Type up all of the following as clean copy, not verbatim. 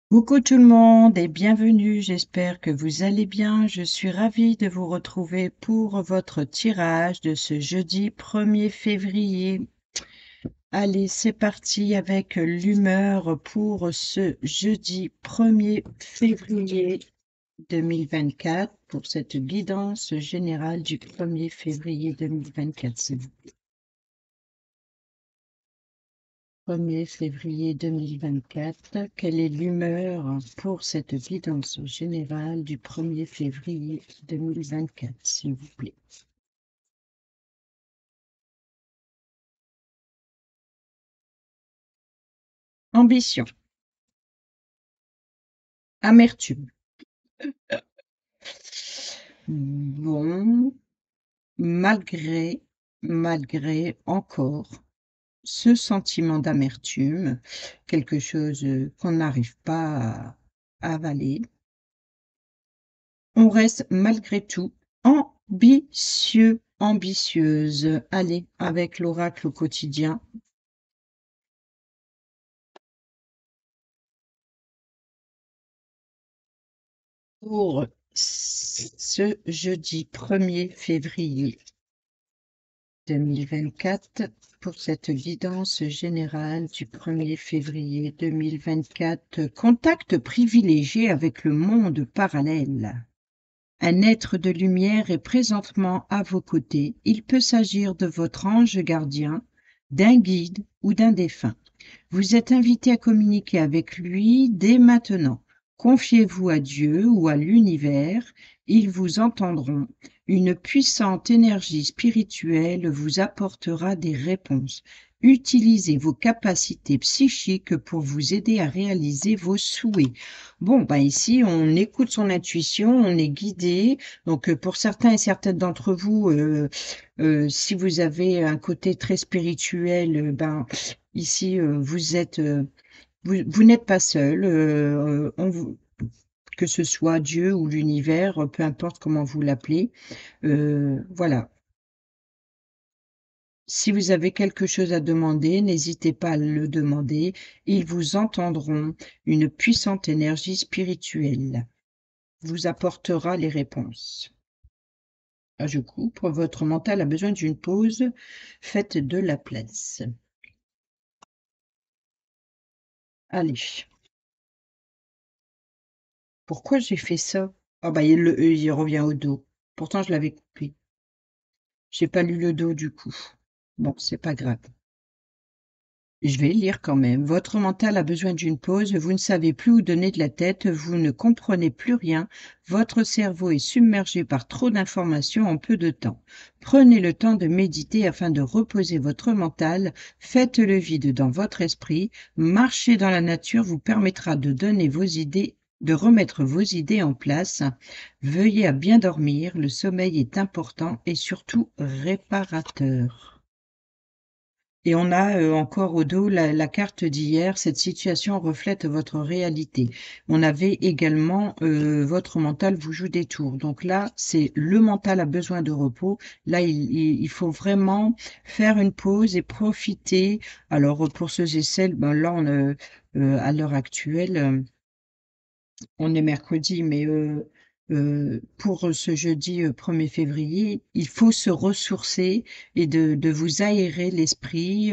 Coucou tout le monde et bienvenue, j'espère que vous allez bien. Je suis ravie de vous retrouver pour votre tirage de ce jeudi 1er février. Allez, c'est parti avec l'humeur pour ce jeudi 1er février 2024 pour cette guidance générale du 1er février 2024. 1er février 2024, quelle est l'humeur pour cette guidance générale du 1er février 2024, s'il vous plaît? Ambition, amertume. Bon, malgré encore ce sentiment d'amertume, quelque chose qu'on n'arrive pas à avaler, on reste malgré tout ambitieux, ambitieuse. Allez, avec l'oracle au quotidien. Pour ce jeudi 1er février 2024, pour cette guidance générale du 1er février 2024, contact privilégié avec le monde parallèle. Un être de lumière est présentement à vos côtés. Il peut s'agir de votre ange gardien, d'un guide ou d'un défunt. Vous êtes invité à communiquer avec lui dès maintenant. Confiez-vous à Dieu ou à l'univers, ils vous entendront. Une puissante énergie spirituelle vous apportera des réponses. Utilisez vos capacités psychiques pour vous aider à réaliser vos souhaits. Bon, ben ici, on écoute son intuition, on est guidé. Donc, pour certains et certaines d'entre vous, si vous avez un côté très spirituel, ben ici, vous n'êtes pas seul. Que ce soit Dieu ou l'univers, peu importe comment vous l'appelez. Voilà. Si vous avez quelque chose à demander, n'hésitez pas à le demander. Ils vous entendront. Une puissante énergie spirituelle vous apportera les réponses. Ah, je coupe. Votre mental a besoin d'une pause. Faites de la place. Allez. Pourquoi j'ai fait ça? Ah bah il le il revient au dos. Pourtant je l'avais coupé. J'ai pas lu le dos du coup. Bon, c'est pas grave. Je vais lire quand même. Votre mental a besoin d'une pause, vous ne savez plus où donner de la tête, vous ne comprenez plus rien, votre cerveau est submergé par trop d'informations en peu de temps. Prenez le temps de méditer afin de reposer votre mental, faites le vide dans votre esprit, marcher dans la nature vous permettra de donner vos idées, de remettre vos idées en place. Veuillez à bien dormir, le sommeil est important et surtout réparateur. Et on a encore au dos la carte d'hier. Cette situation reflète votre réalité. On avait également votre mental vous joue des tours. Donc là, c'est le mental a besoin de repos. Là, il faut vraiment faire une pause et profiter. Alors pour ceux et celles, ben là, à l'heure actuelle, on est mercredi, mais pour ce jeudi 1er février, il faut se ressourcer et de vous aérer l'esprit.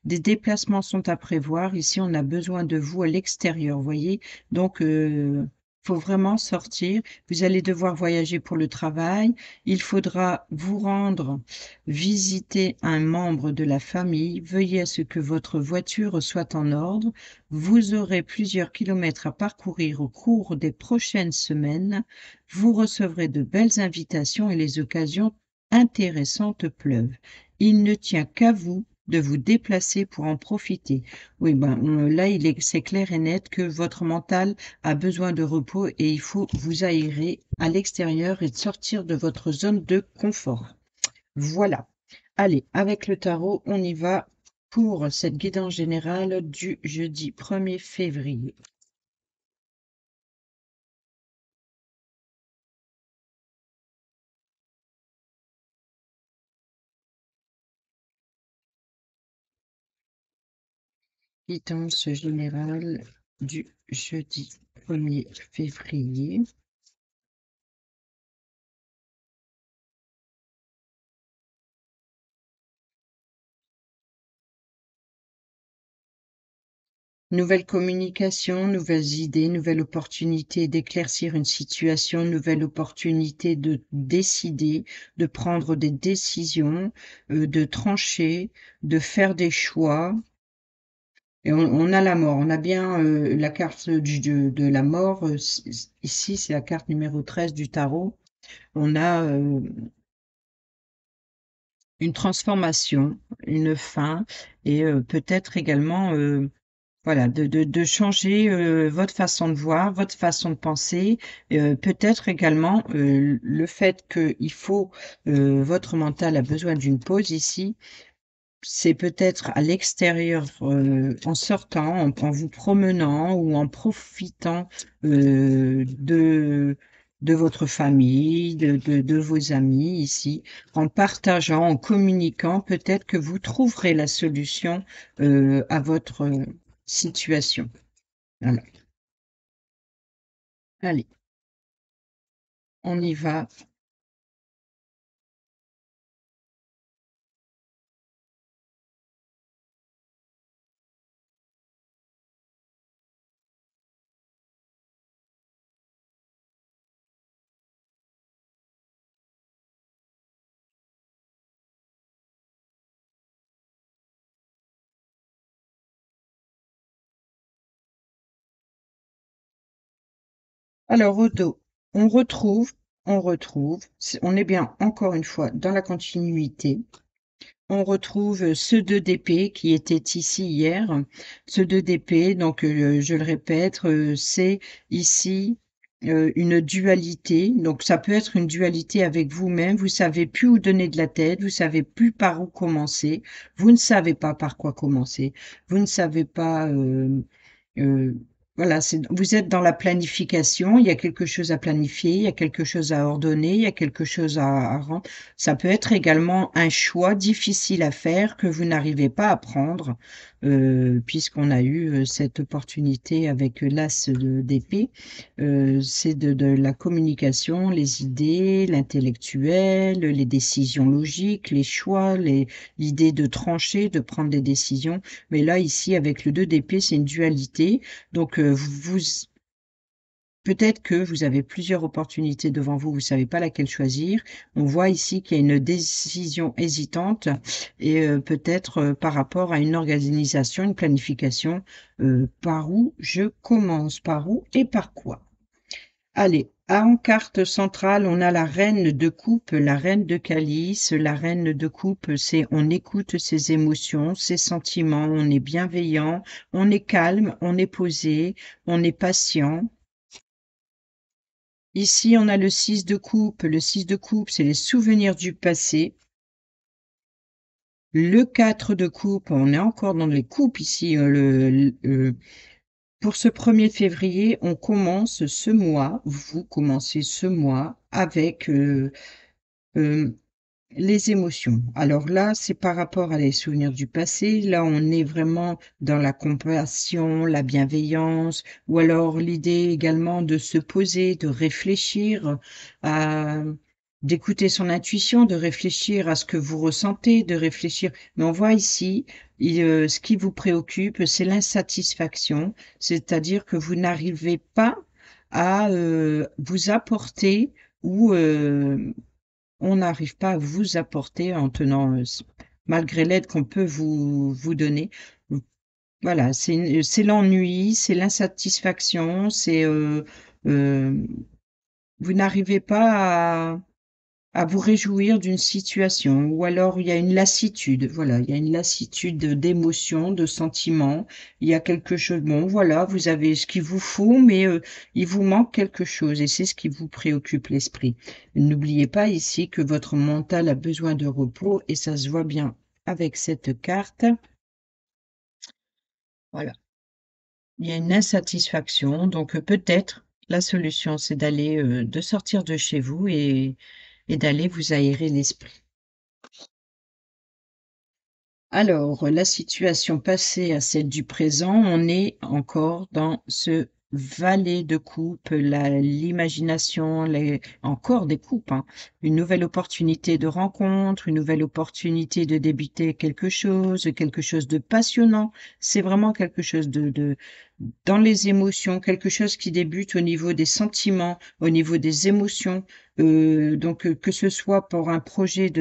Des déplacements sont à prévoir. Ici, on a besoin de vous à l'extérieur, vous voyez. Donc, faut vraiment sortir. Vous allez devoir voyager pour le travail. Il faudra vous rendre visiter un membre de la famille. Veuillez à ce que votre voiture soit en ordre. Vous aurez plusieurs kilomètres à parcourir au cours des prochaines semaines. Vous recevrez de belles invitations et les occasions intéressantes pleuvent. Il ne tient qu'à vous de vous déplacer pour en profiter. Oui, ben là, c'est clair et net que votre mental a besoin de repos et il faut vous aérer à l'extérieur et de sortir de votre zone de confort. Voilà. Allez, avec le tarot, on y va pour cette guidance générale du jeudi 1er février. Guidance générale du jeudi 1er février. Nouvelle communication, nouvelles idées, nouvelle opportunité d'éclaircir une situation, nouvelle opportunité de décider, de prendre des décisions, de trancher, de faire des choix. Et on a la mort, on a bien la carte de la mort. Ici, c'est la carte numéro 13 du tarot. On a une transformation, une fin et peut-être également voilà, de changer votre façon de voir, votre façon de penser, peut-être également le fait qu'il faut, votre mental a besoin d'une pause ici, c'est peut-être à l'extérieur, en sortant, en vous promenant ou en profitant de votre famille, de vos amis ici, en partageant, en communiquant, peut-être que vous trouverez la solution à votre situation. Voilà. Allez, on y va. Alors, au dos, on est bien encore une fois dans la continuité. On retrouve ce 2 d'épée qui était ici hier. Ce 2 d'épée, donc je le répète, c'est ici une dualité. Donc ça peut être une dualité avec vous-même. Vous savez plus où donner de la tête. Vous savez plus par où commencer. Vous ne savez pas par quoi commencer. Vous ne savez pas. Euh, voilà, vous êtes dans la planification. Il y a quelque chose à planifier. Il y a quelque chose à ordonner. Il y a quelque chose à rendre. Ça peut être également un choix difficile à faire que vous n'arrivez pas à prendre, puisqu'on a eu cette opportunité avec l'as d'épée. C'est de la communication, les idées, l'intellectuel, les décisions logiques, les choix, l'idée de trancher, de prendre des décisions. Mais là, ici, avec le 2 d'épée, c'est une dualité. Donc, peut-être que vous avez plusieurs opportunités devant vous, vous savez pas laquelle choisir. On voit ici qu'il y a une décision hésitante et peut-être par rapport à une organisation, une planification, par où je commence, par où et par quoi. Allez, en carte centrale, on a la reine de coupe, la reine de calice. La reine de coupe, c'est on écoute ses émotions, ses sentiments, on est bienveillant, on est calme, on est posé, on est patient. Ici, on a le 6 de coupe. Le 6 de coupe, c'est les souvenirs du passé. Le 4 de coupe, on est encore dans les coupes ici. Pour ce 1er février, on commence ce mois, vous commencez ce mois avec euh, les émotions. Alors là, c'est par rapport à les souvenirs du passé. Là, on est vraiment dans la compassion, la bienveillance, ou alors l'idée également de se poser, de réfléchir à d'écouter son intuition, de réfléchir à ce que vous ressentez, de réfléchir. Mais on voit ici, ce qui vous préoccupe, c'est l'insatisfaction, c'est-à-dire que vous n'arrivez pas à vous apporter ou on n'arrive pas à vous apporter en tenant, malgré l'aide qu'on peut vous donner. Voilà, c'est l'ennui, c'est l'insatisfaction, c'est euh, vous n'arrivez pas à vous réjouir d'une situation, ou alors il y a une lassitude. Voilà, il y a une lassitude d'émotions, de sentiments. Il y a quelque chose. Bon, voilà, vous avez ce qu'il vous faut, mais il vous manque quelque chose, et c'est ce qui vous préoccupe l'esprit. N'oubliez pas ici que votre mental a besoin de repos, et ça se voit bien avec cette carte. Voilà, il y a une insatisfaction, donc peut-être la solution, c'est d'aller, de sortir de chez vous et d'aller vous aérer l'esprit. Alors, la situation passée à celle du présent, on est encore dans ce valet de coupe, l'imagination, encore des coupes, hein. Une nouvelle opportunité de rencontre, une nouvelle opportunité de débuter quelque chose de passionnant. C'est vraiment quelque chose dans les émotions, quelque chose qui débute au niveau des sentiments, au niveau des émotions. Donc, que ce soit pour un projet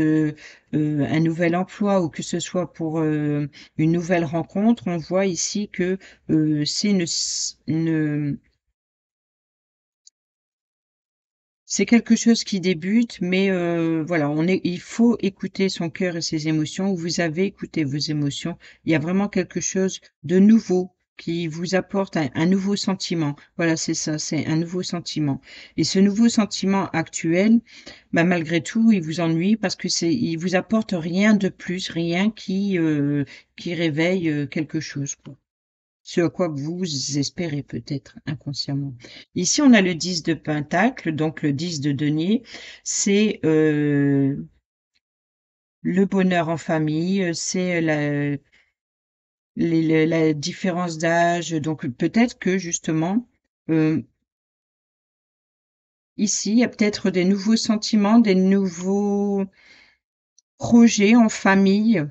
un nouvel emploi ou que ce soit pour une nouvelle rencontre, on voit ici que c'est c'est quelque chose qui débute, mais voilà, il faut écouter son cœur et ses émotions. Vous avez écouté vos émotions. Il y a vraiment quelque chose de nouveau qui vous apporte un nouveau sentiment. Voilà, c'est ça, c'est un nouveau sentiment. Et ce nouveau sentiment actuel, bah, malgré tout, il vous ennuie parce que il vous apporte rien de plus, rien qui réveille quelque chose, quoi. Ce à quoi vous espérez peut-être inconsciemment. Ici, on a le 10 de Pentacle, donc le 10 de denier, c'est le bonheur en famille, c'est la différence d'âge. Donc peut-être que justement, euh, ici, il y a peut-être des nouveaux sentiments, des nouveaux projets en famille.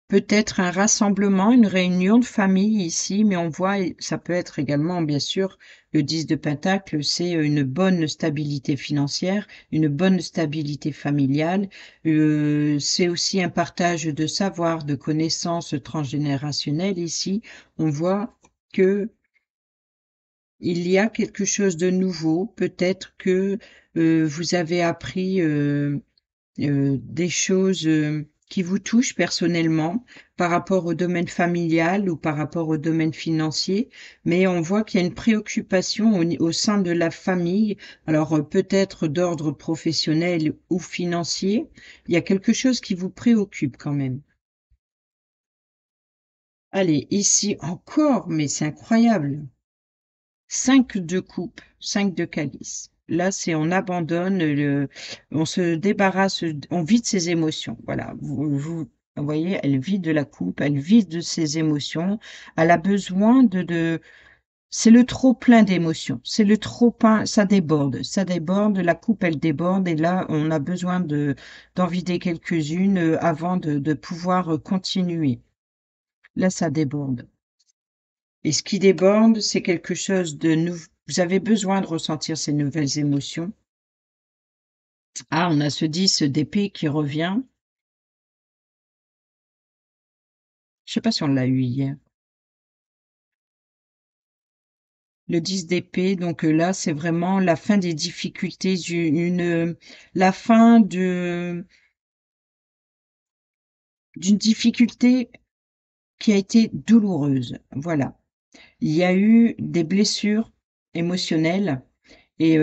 Peut-être un rassemblement, une réunion de famille ici, mais on voit, et ça peut être également, bien sûr, le 10 de Pentacle, c'est une bonne stabilité financière, une bonne stabilité familiale. C'est aussi un partage de savoir, de connaissances transgénérationnelles ici. On voit que il y a quelque chose de nouveau. Peut-être que vous avez appris des choses qui vous touchent personnellement par rapport au domaine familial ou par rapport au domaine financier, mais on voit qu'il y a une préoccupation au sein de la famille, alors peut-être d'ordre professionnel ou financier, il y a quelque chose qui vous préoccupe quand même. Allez, ici encore, mais c'est incroyable. 5 de coupe, 5 de calice. Là, c'est on abandonne on se débarrasse, on vide ses émotions. Voilà. Vous voyez, elle vide de la coupe, elle vide de ses émotions. Elle a besoin c'est le trop plein d'émotions. C'est le trop plein, ça déborde. La coupe, elle déborde. Et là, on a besoin d'en vider quelques-unes avant de pouvoir continuer. Là, ça déborde. Et ce qui déborde, c'est quelque chose de nouveau. Vous avez besoin de ressentir ces nouvelles émotions. Ah, on a ce 10 d'épée qui revient. Je sais pas si on l'a eu hier. Le 10 d'épée, donc là, c'est vraiment la fin des difficultés, la fin d'une difficulté qui a été douloureuse. Voilà. Il y a eu des blessures émotionnelles et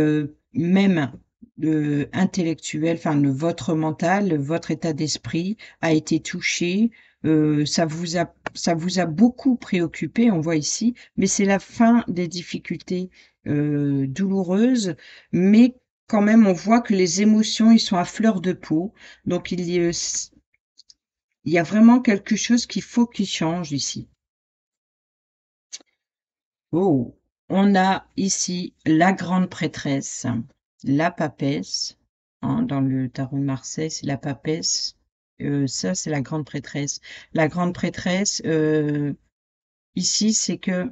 même intellectuel, enfin votre mental, votre état d'esprit a été touché. Ça vous a beaucoup préoccupé, on voit ici, mais c'est la fin des difficultés douloureuses, mais quand même on voit que les émotions ils sont à fleur de peau, donc il y a vraiment quelque chose qu'il faut qu'il change ici. Oh, on a ici la grande prêtresse, la papesse, hein, dans le tarot de Marseille, c'est la papesse. Ça, c'est la grande prêtresse. La grande prêtresse, ici, c'est que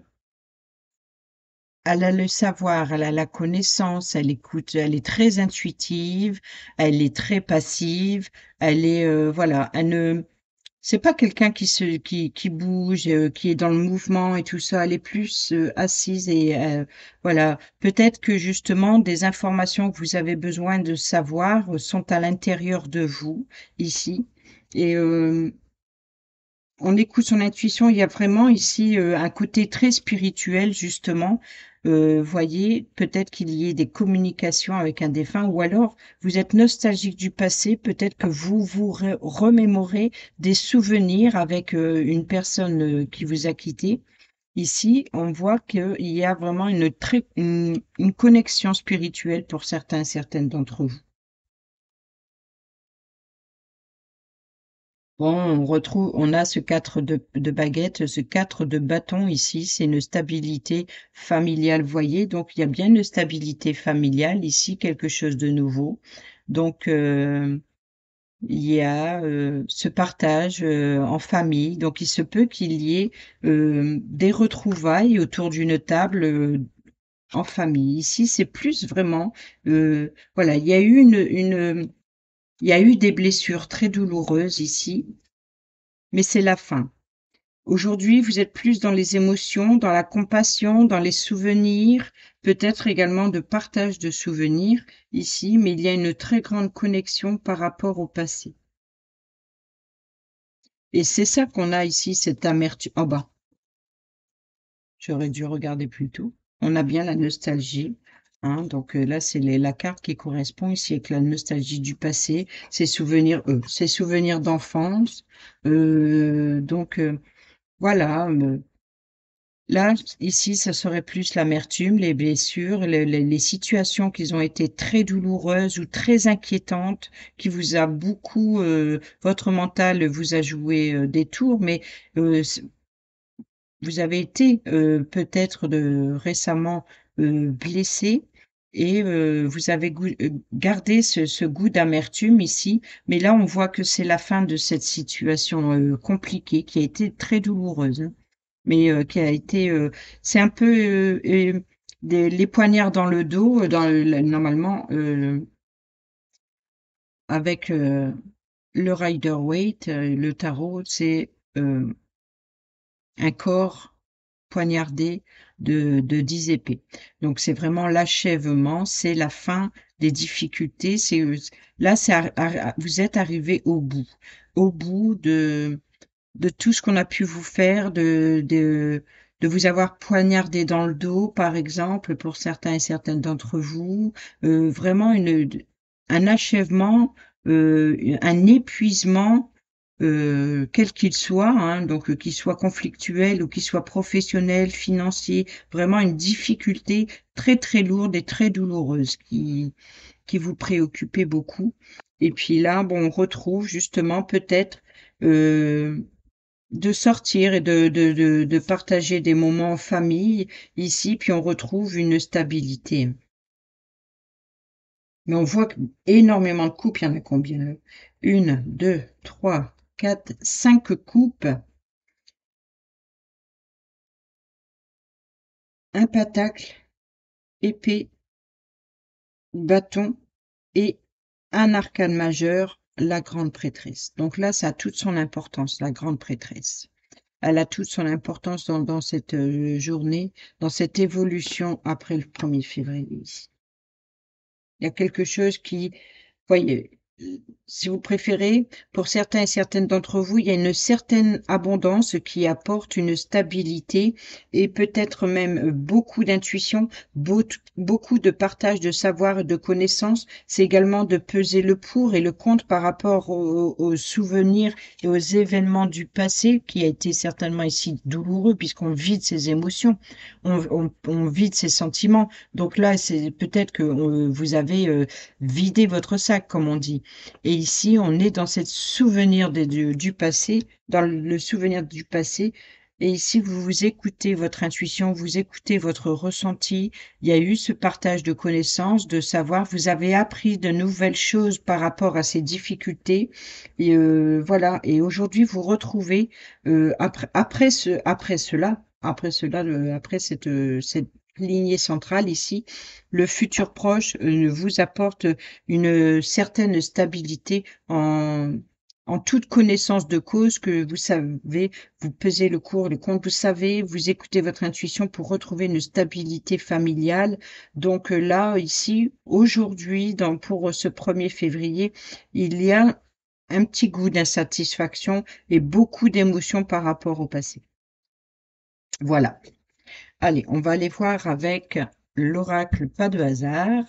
elle a le savoir, elle a la connaissance, elle écoute, elle est très intuitive, elle est très passive, elle est, voilà, elle ne, c'est pas quelqu'un qui bouge, qui est dans le mouvement et tout ça. Elle est plus assise et voilà. Peut-être que justement des informations que vous avez besoin de savoir sont à l'intérieur de vous ici. Et on écoute son intuition. Il y a vraiment ici un côté très spirituel justement. Voyez, peut-être qu'il y ait des communications avec un défunt, ou alors vous êtes nostalgique du passé. Peut-être que vous remémorez des souvenirs avec une personne qui vous a quitté. Ici, on voit qu'il y a vraiment une connexion spirituelle pour certains et certaines d'entre vous. Bon, on a ce 4 de baguette, ce 4 de bâton ici, c'est une stabilité familiale, voyez? Donc il y a bien une stabilité familiale ici, quelque chose de nouveau. Donc il y a ce partage en famille. Donc il se peut qu'il y ait des retrouvailles autour d'une table en famille. Ici, c'est plus vraiment, voilà, il y a eu des blessures très douloureuses ici, mais c'est la fin. Aujourd'hui, vous êtes plus dans les émotions, dans la compassion, dans les souvenirs, peut-être également de partage de souvenirs ici, mais il y a une très grande connexion par rapport au passé. Et c'est ça qu'on a ici, cette amertume. Oh bah, j'aurais dû regarder plus tôt. On a bien la nostalgie. Hein, donc là, c'est la carte qui correspond ici avec la nostalgie du passé, ses souvenirs d'enfance. Voilà. Là, ici, ça serait plus l'amertume, les blessures, les situations qui ont été très douloureuses ou très inquiétantes, qui vous a beaucoup, votre mental vous a joué des tours, mais vous avez été peut-être récemment blessé et vous avez gardé ce goût d'amertume ici, mais là on voit que c'est la fin de cette situation compliquée qui a été très douloureuse, hein, mais qui a été, c'est un peu les poignards dans le dos, normalement avec le Rider-Waite, le tarot, c'est un corps poignardé de 10 épées. Donc c'est vraiment l'achèvement, c'est la fin des difficultés. Là, vous êtes arrivé au bout de tout ce qu'on a pu vous faire, de vous avoir poignardé dans le dos, par exemple, pour certains et certaines d'entre vous. Vraiment un achèvement, un épuisement quel qu'il soit, hein, donc qu'il soit conflictuel ou qu'il soit professionnel, financier, vraiment une difficulté très très lourde et très douloureuse qui vous préoccupait beaucoup. Et puis là, bon, on retrouve justement peut-être de sortir et de partager des moments en famille ici, puis on retrouve une stabilité. Mais on voit énormément de coupes, il y en a combien? Une, deux, trois, quatre, cinq coupes. Un pentacle, épée, bâton et un arcane majeur, la grande prêtresse. Donc là, ça a toute son importance, la grande prêtresse. Elle a toute son importance dans cette journée, dans cette évolution après le 1er février. Il y a quelque chose qui, voyez, si vous préférez, pour certains et certaines d'entre vous, il y a une certaine abondance qui apporte une stabilité et peut-être même beaucoup d'intuition, beaucoup de partage de savoir et de connaissances. C'est également de peser le pour et le contre par rapport aux souvenirs et aux événements du passé qui a été certainement ici douloureux puisqu'on vide ses émotions, on vide ses sentiments. Donc là, c'est peut-être que vous avez vidé votre sac, comme on dit. Et ici, on est dans cette souvenir du passé, dans le souvenir du passé. Et ici, vous écoutez votre intuition, vous écoutez votre ressenti. Il y a eu ce partage de connaissances, de savoir. Vous avez appris de nouvelles choses par rapport à ces difficultés. Et voilà. Et aujourd'hui, vous retrouvez après cela, après cette lignée centrale ici, le futur proche vous apporte une certaine stabilité en toute connaissance de cause que vous savez, vous pesez le pour, le contre, vous savez, vous écoutez votre intuition pour retrouver une stabilité familiale. Donc là, ici, aujourd'hui, pour ce 1er février, il y a un petit goût d'insatisfaction et beaucoup d'émotions par rapport au passé. Voilà. Allez, on va aller voir avec l'oracle pas de hasard.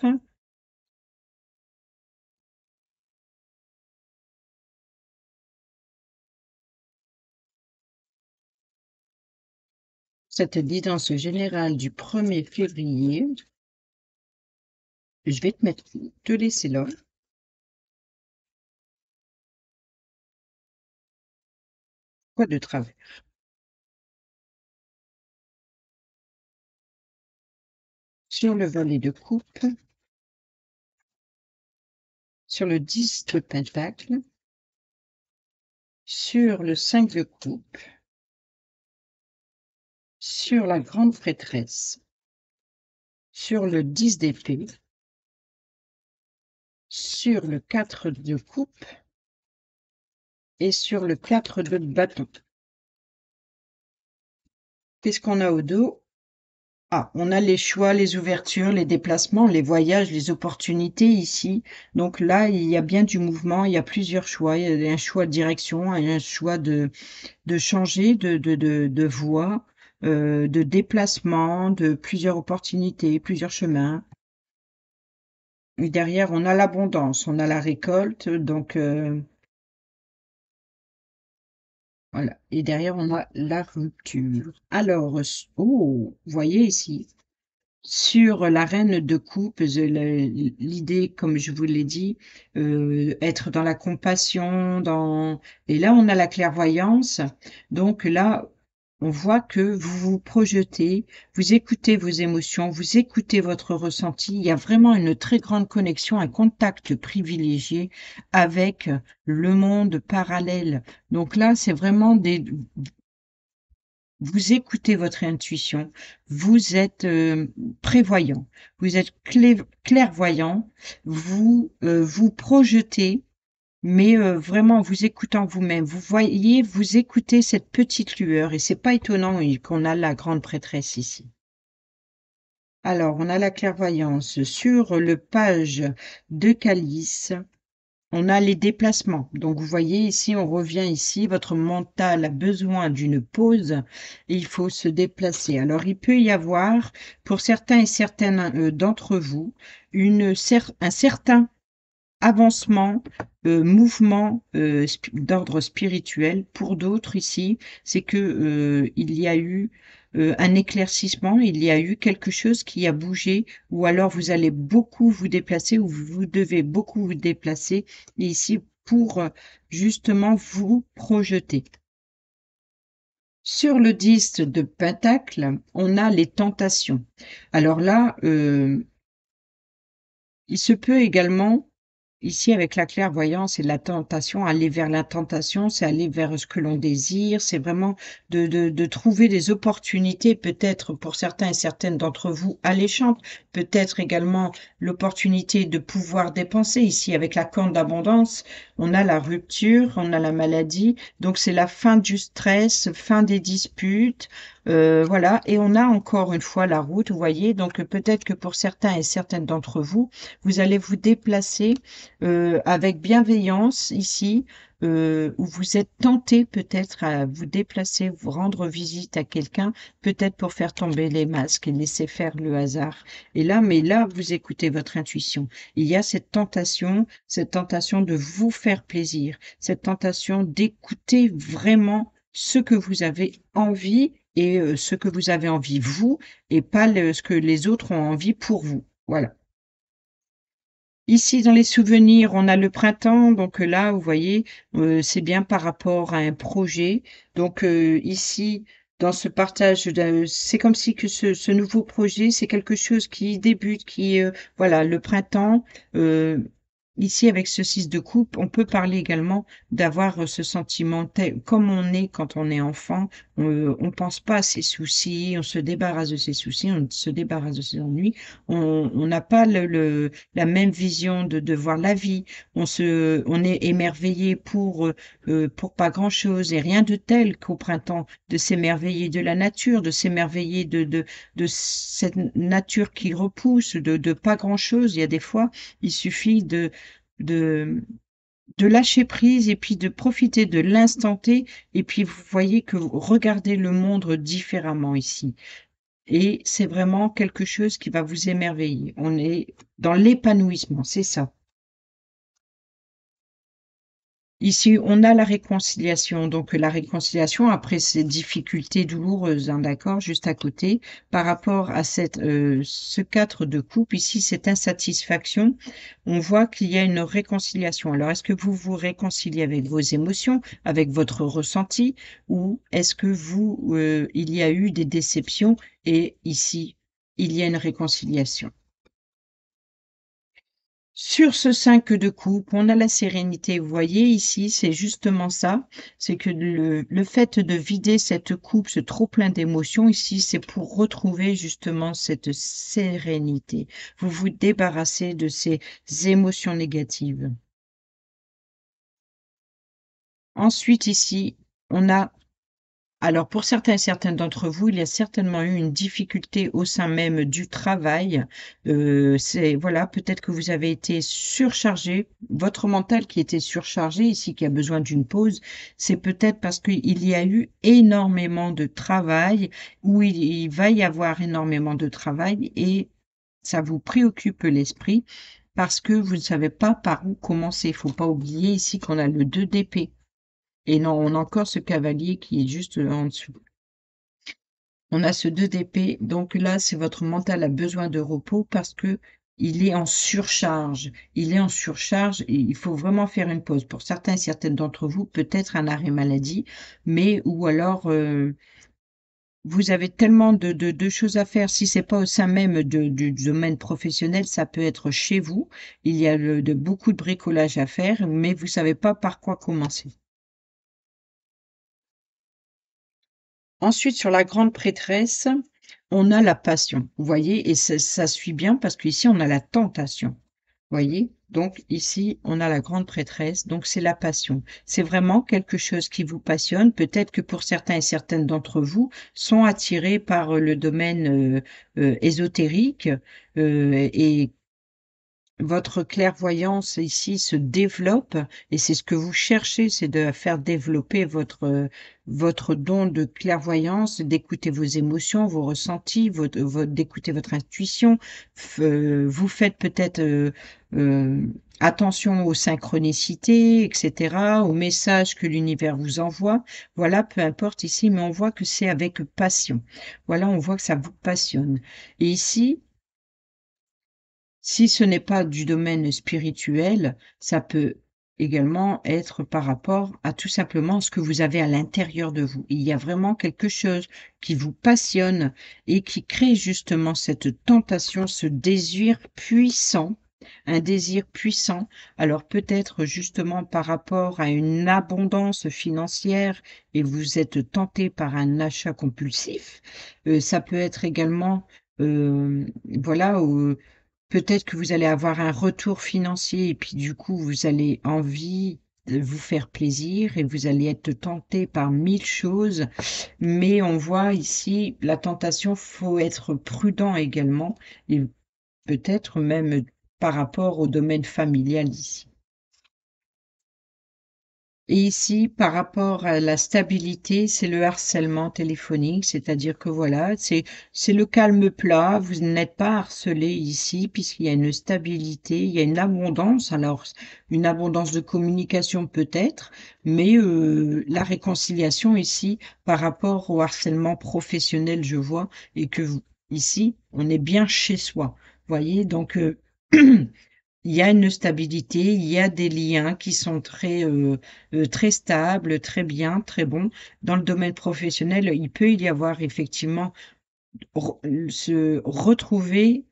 Cette guidance générale du 1er février. Je vais te laisser là. Quoi de travers? Sur le valet de coupe, sur le 10 de pentacle, sur le 5 de coupe, sur la grande prêtresse, sur le 10 d'épée, sur le 4 de coupe et sur le 4 de bâton. Qu'est-ce qu'on a au dos? Ah, on a les choix, les ouvertures, les déplacements, les voyages, les opportunités ici. Donc là, il y a bien du mouvement, il y a plusieurs choix. Il y a un choix de direction, un choix de changer de voie, de déplacement, de plusieurs opportunités, plusieurs chemins. Et derrière, on a l'abondance, on a la récolte, donc voilà. Et derrière, on a la rupture. Alors, oh, vous voyez ici, sur la reine de coupe, l'idée, comme je vous l'ai dit, être dans la compassion, et là on a la clairvoyance. Donc là, on voit que vous vous projetez, vous écoutez vos émotions, vous écoutez votre ressenti. Il y a vraiment une très grande connexion, un contact privilégié avec le monde parallèle. Donc là, c'est vraiment vous écoutez votre intuition, vous êtes prévoyant, vous êtes clairvoyant, vous vous projetez, mais vraiment en vous écoutant vous-même. Vous voyez, vous écoutez cette petite lueur, et c'est pas étonnant qu'on a la grande prêtresse ici. Alors, on a la clairvoyance sur le page de calice. On a les déplacements. Donc, vous voyez ici, on revient ici. Votre mental a besoin d'une pause et il faut se déplacer. Alors, il peut y avoir, pour certains et certaines d'entre vous, un certain avancement, mouvement d'ordre spirituel. Pour d'autres ici, c'est que il y a eu un éclaircissement, il y a eu quelque chose qui a bougé, ou alors vous allez beaucoup vous déplacer, ou vous devez beaucoup vous déplacer ici pour justement vous projeter. Sur le 10 de Pentacle, on a les tentations. Alors là, il se peut également, ici avec la clairvoyance et la tentation, aller vers la tentation, c'est aller vers ce que l'on désire, c'est vraiment de trouver des opportunités, peut-être pour certains et certaines d'entre vous alléchantes, peut-être également l'opportunité de pouvoir dépenser. Ici avec la corne d'abondance, on a la rupture, on a la maladie, donc c'est la fin du stress, fin des disputes, voilà, et on a encore une fois la route, vous voyez, donc peut-être que pour certains et certaines d'entre vous, vous allez vous déplacer avec bienveillance ici, où vous êtes tenté peut-être à vous déplacer, vous rendre visite à quelqu'un, peut-être pour faire tomber les masques et laisser faire le hasard. Et là, mais là, vous écoutez votre intuition. Il y a cette tentation de vous faire plaisir, cette tentation d'écouter vraiment ce que vous avez envie et ce que vous avez envie vous, et pas ce que les autres ont envie pour vous. Voilà. Ici, dans les souvenirs, on a le printemps, donc là, vous voyez, c'est bien par rapport à un projet. Donc ici, dans ce partage, c'est comme si que ce nouveau projet, c'est quelque chose qui débute, voilà, le printemps. euh, Ici, avec ce 6 de coupe, on peut parler également d'avoir ce sentiment comme on est quand on est enfant. On pense pas à ses soucis, on se débarrasse de ses soucis, on se débarrasse de ses ennuis. On n'a pas la même vision de voir la vie. On est émerveillé pour pas grand-chose, et rien de tel qu'au printemps, de s'émerveiller de la nature, de s'émerveiller de cette nature qui repousse, de pas grand-chose. Il y a des fois, il suffit de de lâcher prise et puis de profiter de l'instant T, et puis vous voyez que vous regardez le monde différemment ici. Et c'est vraiment quelque chose qui va vous émerveiller. On est dans l'épanouissement, c'est ça. Ici, on a la réconciliation, donc la réconciliation après ces difficultés douloureuses, hein, d'accord? Juste à côté, par rapport à ce 4 de coupe ici, cette insatisfaction, on voit qu'il y a une réconciliation. Alors, est-ce que vous vous réconciliez avec vos émotions, avec votre ressenti, ou est-ce que il y a eu des déceptions et ici, il y a une réconciliation? Sur ce 5 de coupe, on a la sérénité. Vous voyez ici, c'est justement ça, c'est que le fait de vider cette coupe, ce trop plein d'émotions ici, c'est pour retrouver justement cette sérénité. Vous vous débarrassez de ces émotions négatives. Ensuite ici, on a alors pour certains et certaines d'entre vous, il y a certainement eu une difficulté au sein même du travail. C'est voilà, peut-être que vous avez été surchargé, votre mental qui était surchargé ici, qui a besoin d'une pause, c'est peut-être parce qu'il y a eu énormément de travail, ou il va y avoir énormément de travail et ça vous préoccupe l'esprit parce que vous ne savez pas par où commencer. Il faut pas oublier ici qu'on a le 2 d'épée. Et non, on a encore ce cavalier qui est juste, en dessous. On a ce 2 d'épée, donc là, c'est votre mental a besoin de repos parce que il est en surcharge. Il est en surcharge et il faut vraiment faire une pause. Pour certains et certaines d'entre vous, peut-être un arrêt maladie, mais ou alors, vous avez tellement de choses à faire. Si c'est pas au sein même du domaine professionnel, ça peut être chez vous. Il y a beaucoup de bricolage à faire, mais vous savez pas par quoi commencer. Ensuite, sur la grande prêtresse, on a la passion, vous voyez? Et ça suit bien parce qu'ici, on a la tentation, vous voyez? Donc ici, on a la grande prêtresse, donc c'est la passion. C'est vraiment quelque chose qui vous passionne. Peut-être que pour certains et certaines d'entre vous sont attirés par le domaine ésotérique et votre clairvoyance ici se développe et c'est ce que vous cherchez, c'est de faire développer votre don de clairvoyance, d'écouter vos émotions, vos ressentis, d'écouter votre intuition. Vous faites peut-être attention aux synchronicités, etc., aux messages que l'univers vous envoie. Voilà, peu importe ici, mais on voit que c'est avec passion. Voilà, on voit que ça vous passionne. Et ici, si ce n'est pas du domaine spirituel, ça peut également être par rapport à tout simplement ce que vous avez à l'intérieur de vous. Il y a vraiment quelque chose qui vous passionne et qui crée justement cette tentation, ce désir puissant, un désir puissant. Alors peut-être justement par rapport à une abondance financière et vous êtes tenté par un achat compulsif. Ça peut être également, voilà, peut-être que vous allez avoir un retour financier et puis du coup, vous allez envie de vous faire plaisir et vous allez être tenté par 1000 choses. Mais on voit ici la tentation, faut être prudent également et peut-être même par rapport au domaine familial ici. Et ici, par rapport à la stabilité, c'est le harcèlement téléphonique, c'est-à-dire que voilà, c'est le calme plat, vous n'êtes pas harcelé ici puisqu'il y a une stabilité, il y a une abondance. Alors, une abondance de communication peut-être, mais la réconciliation ici par rapport au harcèlement professionnel, je vois, et que ici, on est bien chez soi. Voyez, donc il y a une stabilité, il y a des liens qui sont très stables, très bien, très bons. Dans le domaine professionnel, il peut y avoir effectivement se retrouver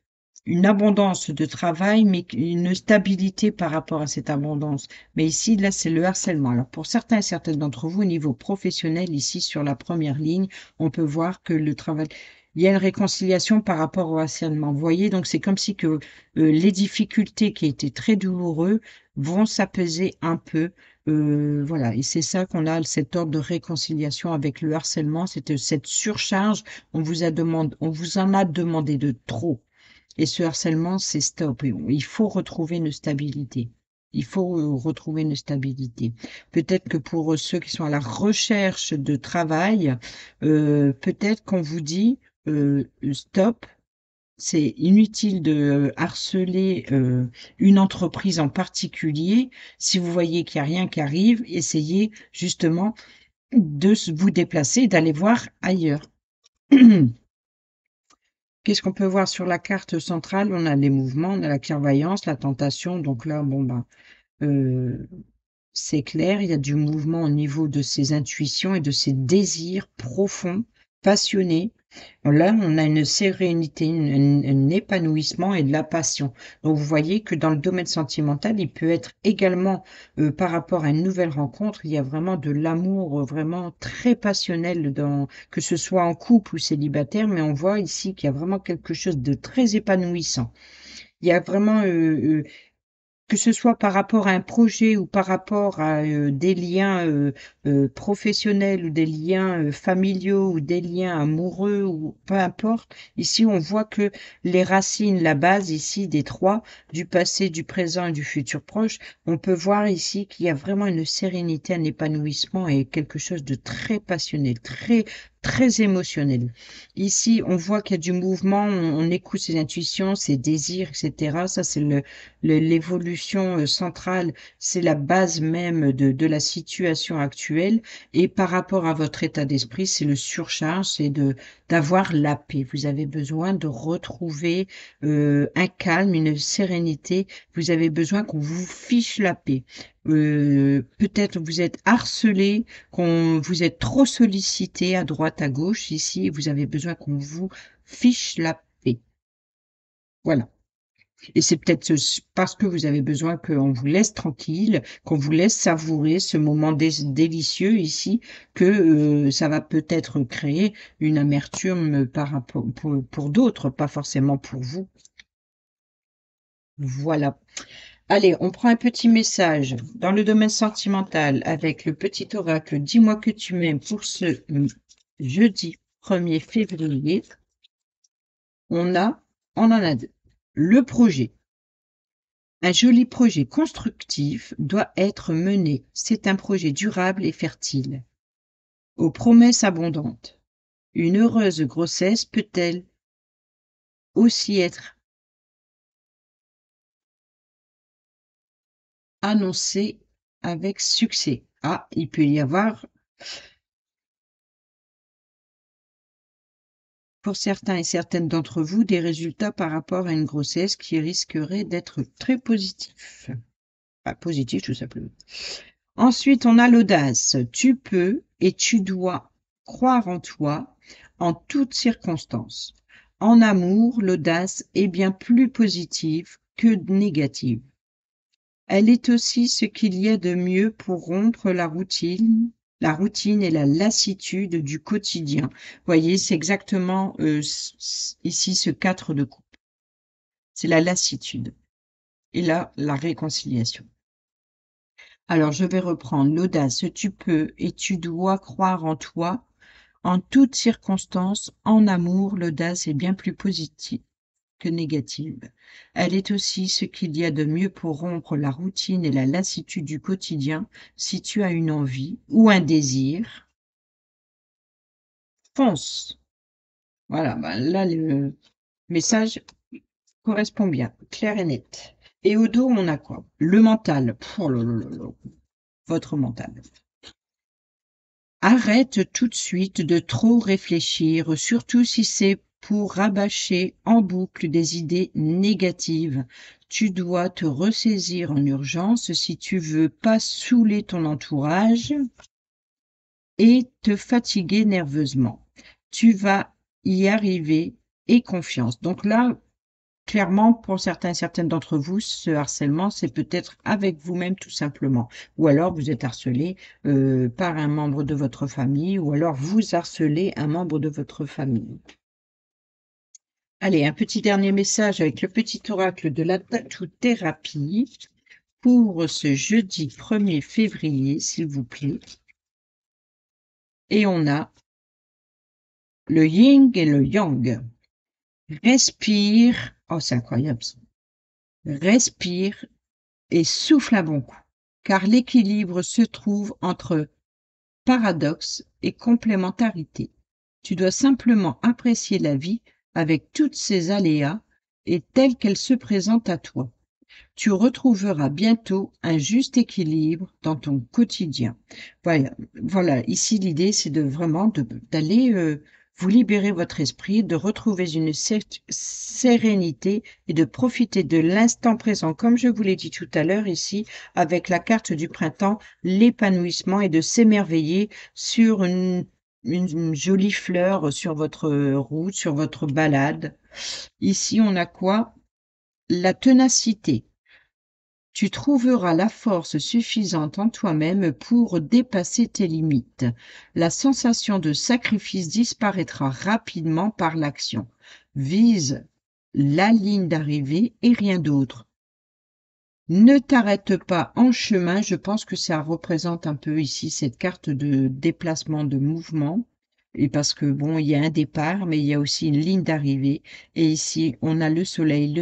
une abondance de travail, mais une stabilité par rapport à cette abondance. Mais ici, là, c'est le harcèlement. Alors, pour certains et certaines d'entre vous, au niveau professionnel, ici, sur la première ligne, on peut voir que le travail, il y a une réconciliation par rapport au harcèlement. Vous voyez, donc c'est comme si que les difficultés qui étaient très douloureux vont s'apaiser un peu. Voilà, et c'est ça qu'on a, cet ordre de réconciliation avec le harcèlement, c'était cette surcharge. On vous en a demandé de trop. Et ce harcèlement, c'est stop. Et il faut retrouver une stabilité. Il faut retrouver une stabilité. Peut-être que pour ceux qui sont à la recherche de travail, peut-être qu'on vous dit stop, C'est inutile de harceler, une entreprise en particulier. Si vous voyez qu'il y a rien qui arrive, essayez justement de vous déplacer, d'aller voir ailleurs. Qu'est-ce qu'on peut voir sur la carte centrale? On a les mouvements, on a la clairvoyance, la tentation, donc là, bon, ben, heu, c'est clair, il y a du mouvement au niveau de ses intuitions et de ses désirs profonds, passionnés. Là, on a une sérénité, un épanouissement et de la passion. Donc vous voyez que dans le domaine sentimental, il peut être également, par rapport à une nouvelle rencontre, il y a vraiment de l'amour, vraiment très passionnel dans que ce soit en couple ou célibataire, mais on voit ici qu'il y a vraiment quelque chose de très épanouissant. Il y a vraiment, que ce soit par rapport à un projet ou par rapport à, des liens, professionnels ou des liens, familiaux ou des liens amoureux ou peu importe. Ici, on voit que les racines, la base ici des 3, du passé, du présent et du futur proche, on peut voir ici qu'il y a vraiment une sérénité, un épanouissement et quelque chose de très passionnel, très, très émotionnel. Ici, on voit qu'il y a du mouvement, on écoute ses intuitions, ses désirs et cetera. Ça, c'est l'évolution, centrale, c'est la base même de la situation actuelle et par rapport à votre état d'esprit, c'est le surcharge, c'est d'avoir la paix. Vous avez besoin de retrouver, un calme, une sérénité. Vous avez besoin qu'on vous fiche la paix. Peut-être vous êtes harcelé, qu'on vous êtes trop sollicité à droite, à gauche. Ici, vous avez besoin qu'on vous fiche la paix. Voilà. Et c'est peut-être parce que vous avez besoin qu'on vous laisse tranquille, qu'on vous laisse savourer ce moment délicieux ici, que ça va peut-être créer une amertume par rapport pour d'autres, pas forcément pour vous. Voilà. Allez, on prend un petit message dans le domaine sentimental avec le petit oracle Dis-moi que tu m'aimes pour ce jeudi 1er février. On a, on en a deux. Le projet. Un joli projet constructif doit être mené. C'est un projet durable et fertile, aux promesses abondantes. Une heureuse grossesse peut-elle aussi être annoncée avec succès? Ah, il peut y avoir, pour certains et certaines d'entre vous, des résultats par rapport à une grossesse qui risquerait d'être très positif. Pas positif, tout simplement. Ensuite, on a l'audace. Tu peux et tu dois croire en toi en toutes circonstances. En amour, l'audace est bien plus positive que négative. Elle est aussi ce qu'il y a de mieux pour rompre la routine et la lassitude du quotidien. Vous voyez, c'est exactement ici ce 4 de coupe. C'est la lassitude et là, la réconciliation. Alors, je vais reprendre l'audace. Tu peux et tu dois croire en toi en toutes circonstances. En amour, l'audace est bien plus positive que négative. Elle est aussi ce qu'il y a de mieux pour rompre la routine et la lassitude du quotidien. Si tu as une envie ou un désir, fonce. Voilà, bah là, le message correspond bien, clair et net. Et au dos, on a quoi? Le mental. Oh là là là là. Votre mental. Arrête tout de suite de trop réfléchir, surtout si c'est pour rabâcher en boucle des idées négatives. Tu dois te ressaisir en urgence si tu veux pas saouler ton entourage et te fatiguer nerveusement. Tu vas y arriver et confiance. Donc là, clairement, pour certains et certaines d'entre vous, ce harcèlement, c'est peut-être avec vous-même tout simplement. Ou alors vous êtes harcelé par un membre de votre famille, ou alors vous harcelez un membre de votre famille. Allez, un petit dernier message avec le petit oracle de la tatou-thérapie pour ce jeudi 1er février, s'il vous plaît. Et on a le yin et le yang. Respire. Oh, c'est incroyable ça. Respire et souffle un bon coup, car l'équilibre se trouve entre paradoxe et complémentarité. Tu dois simplement apprécier la vie avec toutes ses aléas et telle qu'elle se présente à toi. Tu retrouveras bientôt un juste équilibre dans ton quotidien. Voilà. Ici, l'idée, c'est d'aller vous libérer votre esprit, de retrouver une sérénité et de profiter de l'instant présent, comme je vous l'ai dit tout à l'heure ici, avec la carte du printemps, l'épanouissement et de s'émerveiller sur une jolie fleur sur votre route, sur votre balade. Ici, on a quoi? La ténacité. Tu trouveras la force suffisante en toi-même pour dépasser tes limites. La sensation de sacrifice disparaîtra rapidement par l'action. Vise la ligne d'arrivée et rien d'autre. Ne t'arrête pas en chemin, je pense que ça représente un peu ici cette carte de déplacement, de mouvement. Et parce que bon, il y a un départ, mais il y a aussi une ligne d'arrivée. Et ici, on a le soleil.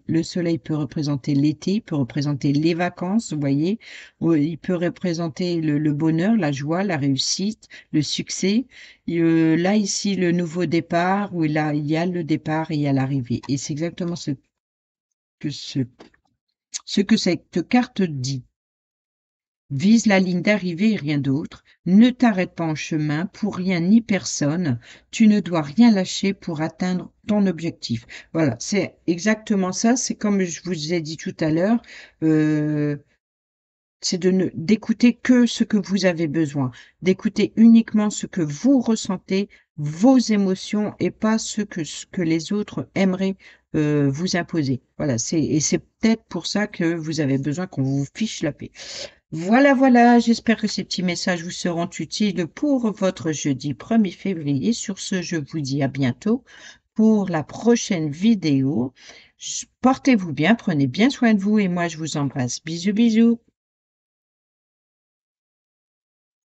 Le soleil peut représenter l'été, il peut représenter les vacances, vous voyez. Il peut représenter le bonheur, la joie, la réussite, le succès. Là, ici, le nouveau départ, où là, il y a le départ et il y a l'arrivée. Et c'est exactement que ce ce que cette carte dit. Vise la ligne d'arrivée et rien d'autre. Ne t'arrête pas en chemin pour rien ni personne. Tu ne dois rien lâcher pour atteindre ton objectif. Voilà, c'est exactement ça. C'est comme je vous ai dit tout à l'heure. C'est d'écouter que ce que vous avez besoin, d'écouter uniquement ce que vous ressentez, vos émotions et pas ce que les autres aimeraient vous imposer. Voilà, et c'est peut-être pour ça que vous avez besoin qu'on vous fiche la paix. Voilà, j'espère que ces petits messages vous seront utiles pour votre jeudi 1er février. Sur ce, je vous dis à bientôt pour la prochaine vidéo. Portez-vous bien, prenez bien soin de vous et moi je vous embrasse. Bisous, bisous.